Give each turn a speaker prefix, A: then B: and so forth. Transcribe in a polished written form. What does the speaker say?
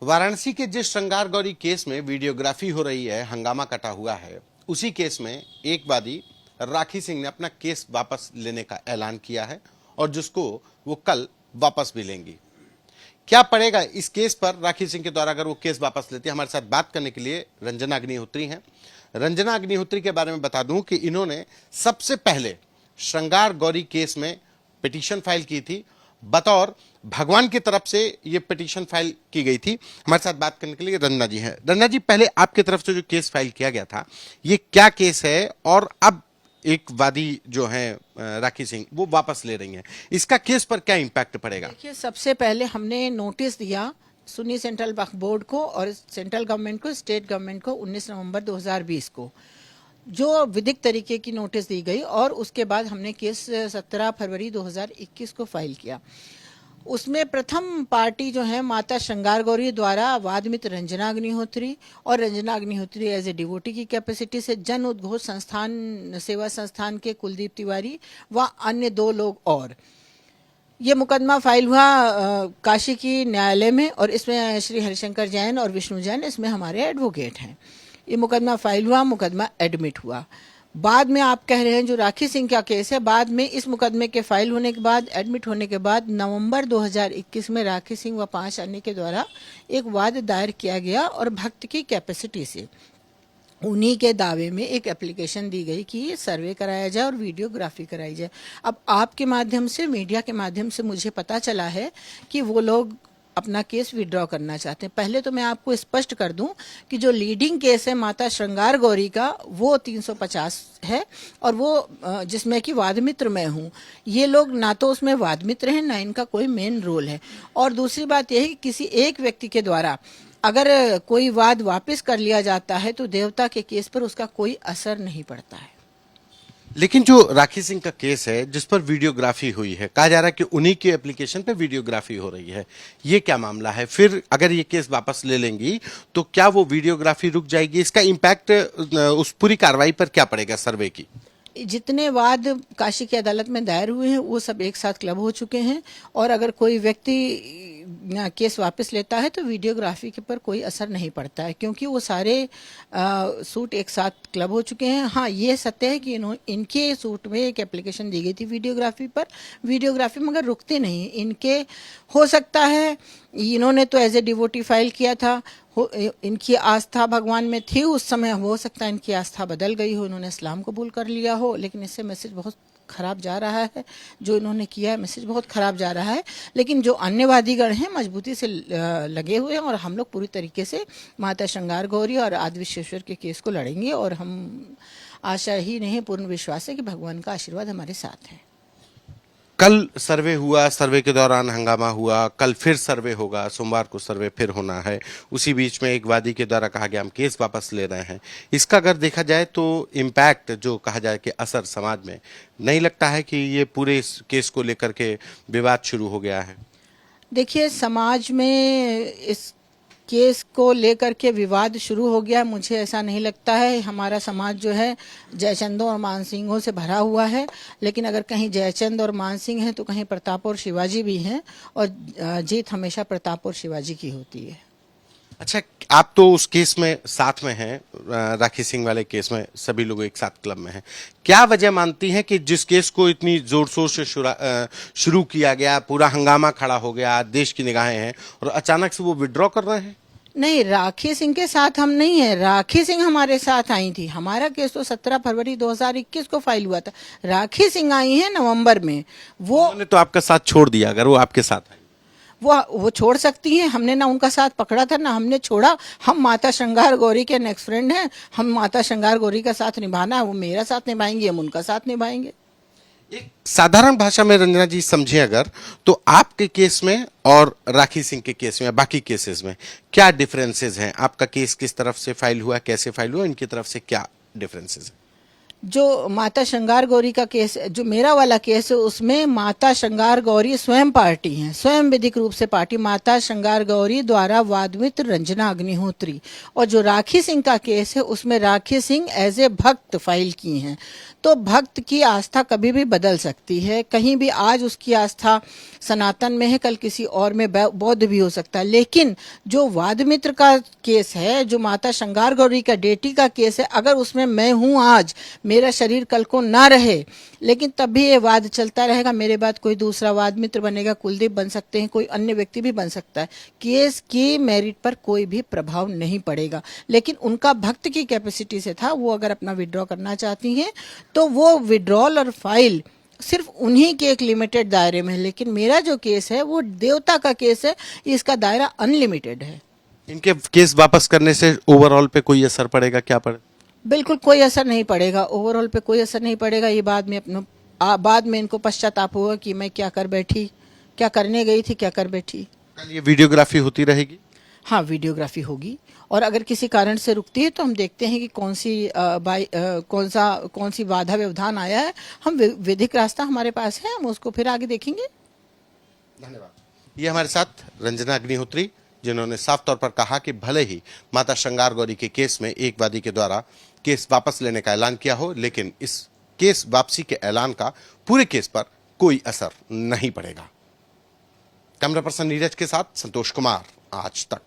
A: वाराणसी के जिस श्रृंगार गौरी केस में वीडियोग्राफी हो रही है, हंगामा कटा हुआ है, उसी केस में एक वादी राखी सिंह ने अपना केस वापस लेने का ऐलान किया है और जिसको वो कल वापस भी लेंगी। क्या पड़ेगा इस केस पर राखी सिंह के द्वारा अगर वो केस वापस लेती है? हमारे साथ बात करने के लिए रंजना अग्निहोत्री हैं। रंजना अग्निहोत्री के बारे में बता दूं कि इन्होंने सबसे पहले श्रृंगार गौरी केस में पिटीशन फाइल की थी। बतौर भगवान की तरफ से ये पिटीशन फाइल की गई थी। हमारे साथ बात करने के लिए रंजना जी हैं। रंजना जी, पहले आपकी तरफ से जो केस फाइल किया गया था, ये क्या केस है और अब एक वादी जो है राखी सिंह वो वापस ले रही हैं, इसका केस पर क्या इंपैक्ट पड़ेगा?
B: देखिए, सबसे पहले हमने नोटिस दिया सुन्नी सेंट्रल वक्फ बोर्ड को और सेंट्रल गवर्नमेंट को, स्टेट गवर्नमेंट को 19 नवंबर 2020 को, जो विधिक तरीके की नोटिस दी गई और उसके बाद हमने केस 17 फरवरी 2021 को फाइल किया। उसमें प्रथम पार्टी जो है माता श्रृंगार गौरी द्वारा वादमित रंजना अग्निहोत्री और Ranjana Agnihotri as a devotee की कैपेसिटी से जन उद्घोष संस्थान सेवा संस्थान के कुलदीप तिवारी व अन्य 2 लोग और ये मुकदमा फाइल हुआ काशी की न्यायालय में और इसमें श्री हरिशंकर जैन और विष्णु जैन इसमें हमारे एडवोकेट हैं। ये मुकदमा फाइल हुआ, मुकदमा एडमिट हुआ। बाद में आप कह रहे हैं जो राखी सिंह का केस है, बाद में इस मुकदमे के फाइल होने के बाद, एडमिट होने के बाद नवंबर 2021 में राखी सिंह व 5 अन्य के द्वारा एक वाद दायर किया गया और भक्त की कैपेसिटी से उन्हीं के दावे में एक एप्लीकेशन दी गई कि सर्वे कराया जाए और वीडियोग्राफी कराई जाए। अब आपके माध्यम से, मीडिया के माध्यम से मुझे पता चला है कि वो लोग अपना केस विड्रॉ करना चाहते हैं। पहले तो मैं आपको स्पष्ट कर दूं कि जो लीडिंग केस है माता श्रृंगार गौरी का, वो 350 है और वो जिसमें कि वादमित्र मैं हूं। ये लोग ना तो उसमें वादमित्र हैं, ना इनका कोई मेन रोल है। और दूसरी बात यह है कि किसी एक व्यक्ति के द्वारा अगर कोई वाद वापस कर लिया जाता है तो देवता के केस पर उसका कोई असर नहीं पड़ता है।
A: लेकिन जो राखी सिंह का केस है जिस पर वीडियोग्राफी हुई है, कहा जा रहा है कि उन्हीं के एप्लीकेशन पे वीडियोग्राफी हो रही है, ये क्या मामला है? फिर अगर ये केस वापस ले लेंगी तो क्या वो वीडियोग्राफी रुक जाएगी? इसका इम्पैक्ट उस पूरी कार्रवाई पर क्या पड़ेगा सर्वे की?
B: जितने वाद काशी की अदालत में दायर हुए हैं वो सब एक साथ क्लब हो चुके हैं और अगर कोई व्यक्ति केस वापस लेता है तो वीडियोग्राफी के पर कोई असर नहीं पड़ता है, क्योंकि वो सारे सूट एक साथ क्लब हो चुके हैं। हाँ, ये सत्य है कि इनके सूट में एक एप्लीकेशन दी गई थी वीडियोग्राफी पर, वीडियोग्राफी मगर रुकते नहीं इनके। हो सकता है इन्होंने तो एज ए डिवोटी फाइल किया था, इनकी आस्था भगवान में थी उस समय, हो सकता है इनकी आस्था बदल गई हो, इन्होंने इस्लाम कबूल कर लिया हो, लेकिन इससे मैसेज बहुत खराब जा रहा है। जो इन्होंने किया है मैसेज बहुत खराब जा रहा है। लेकिन जो अन्य वादीगण हैं मजबूती से लगे हुए हैं और हम लोग पूरी तरीके से माता श्रृंगार गौरी और आदि विश्वेश्वर के केस को लड़ेंगे और हम आशा ही नहीं, पूर्ण विश्वास है कि भगवान का आशीर्वाद हमारे साथ है।
A: कल सर्वे हुआ, सर्वे के दौरान हंगामा हुआ, कल फिर सर्वे होगा, सोमवार को सर्वे फिर होना है। उसी बीच में एक वादी के द्वारा कहा गया हम केस वापस ले रहे हैं। इसका अगर देखा जाए तो इम्पैक्ट जो कहा जाए कि असर समाज में, नहीं लगता है कि ये पूरे इस केस को लेकर के विवाद शुरू हो गया है?
B: देखिए, समाज में इस केस को लेकर के विवाद शुरू हो गया, मुझे ऐसा नहीं लगता है। हमारा समाज जो है जयचंदों और मानसिंहों से भरा हुआ है, लेकिन अगर कहीं जयचंद और मानसिंह हैं तो कहीं प्रताप और शिवाजी भी हैं और जीत हमेशा प्रताप और शिवाजी की होती है।
A: अच्छा, आप तो उस केस में साथ में हैं, राखी सिंह वाले केस में सभी लोग एक साथ क्लब में हैं। क्या वजह मानती हैं कि जिस केस को इतनी जोर शोर से शुरू किया गया, पूरा हंगामा खड़ा हो गया, देश की निगाहें हैं, और अचानक से वो विड्रॉ कर रहे हैं?
B: नहीं, राखी सिंह के साथ हम नहीं है। राखी सिंह हमारे साथ आई थी। हमारा केस तो 17 फरवरी 2021 को फाइल हुआ था। राखी सिंह आई हैं नवंबर में। वो
A: उन्होंने तो आपका साथ छोड़ दिया, अगर वो आपके साथ आई।
B: वो छोड़ सकती हैं, हमने ना उनका साथ पकड़ा था ना हमने छोड़ा। हम माता श्रृंगार गौरी के नेक्स्ट फ्रेंड हैं, हम माता श्रृंगार गौरी का साथ निभाना है, वो मेरा साथ निभाएंगे, हम उनका साथ निभाएंगे।
A: एक साधारण भाषा में रंजना जी समझे अगर, तो आपके केस में और राखी सिंह के केस में, बाकी केसेस में क्या डिफरेंसेस हैं? आपका केस किस तरफ से फाइल हुआ, कैसे फाइल हुआ, इनकी तरफ से क्या डिफरेंसेस हैं?
B: जो माता श्रृंगार गौरी का केस, जो मेरा वाला केस है, उसमें माता श्रृंगार गौरी स्वयं पार्टी हैं, स्वयं विधिक रूप से पार्टी माता श्रृंगार गौरी द्वारा वादमित्र रंजना अग्निहोत्री। और जो राखी सिंह का केस है उसमें राखी सिंह एज ए भक्त फाइल की हैं। तो भक्त की आस्था कभी भी बदल सकती है, कहीं भी आज उसकी आस्था सनातन में है, कल किसी और में बौद्ध भी हो सकता है। लेकिन जो वादमित्र का केस है, जो माता श्रृंगार गौरी का डेटी का केस है, अगर उसमें मैं हूं आज, मेरा शरीर कल को ना रहे, लेकिन तब भी ये वाद चलता रहेगा, मेरे बाद कोई दूसरा वाद मित्र बनेगा, कुलदीप बन सकते हैं, कोई अन्य व्यक्ति भी बन सकता है, केस की मेरिट पर कोई भी प्रभाव नहीं पड़ेगा। लेकिन उनका भक्त की कैपेसिटी से था, वो अगर अपना विड्रॉ करना चाहती हैं तो वो विड्रॉल और फाइल सिर्फ उन्हीं के एक लिमिटेड दायरे में है। लेकिन मेरा जो केस है वो देवता का केस है, इसका दायरा अनलिमिटेड है।
A: इनके केस वापस करने से ओवरऑल पे कोई असर पड़ेगा, क्या पड़े?
B: बिल्कुल कोई असर नहीं पड़ेगा, ओवरऑल पे कोई असर नहीं पड़ेगा। ये बाद में इनको पश्चाताप होगा कि मैं क्या कर बैठी, क्या करने गई थी, क्या कर बैठी।
A: कल ये वीडियोग्राफी होती रहेगी?
B: हाँ, वीडियोग्राफी होगी, और अगर किसी कारण से रुकती है तो हम देखते हैं कि कौन सी बाधा व्यवधान आया है। हम विधिक रास्ता हमारे पास है, हम उसको फिर आगे देखेंगे।
A: धन्यवाद। ये हमारे साथ रंजना अग्निहोत्री, जिन्होंने साफ तौर पर कहा कि भले ही माता श्रृंगार गौरी के केस में एक वादी के द्वारा केस वापस लेने का ऐलान किया हो, लेकिन इस केस वापसी के ऐलान का पूरे केस पर कोई असर नहीं पड़ेगा। कैमरा पर्सन नीरज के साथ संतोष कुमार, आज तक।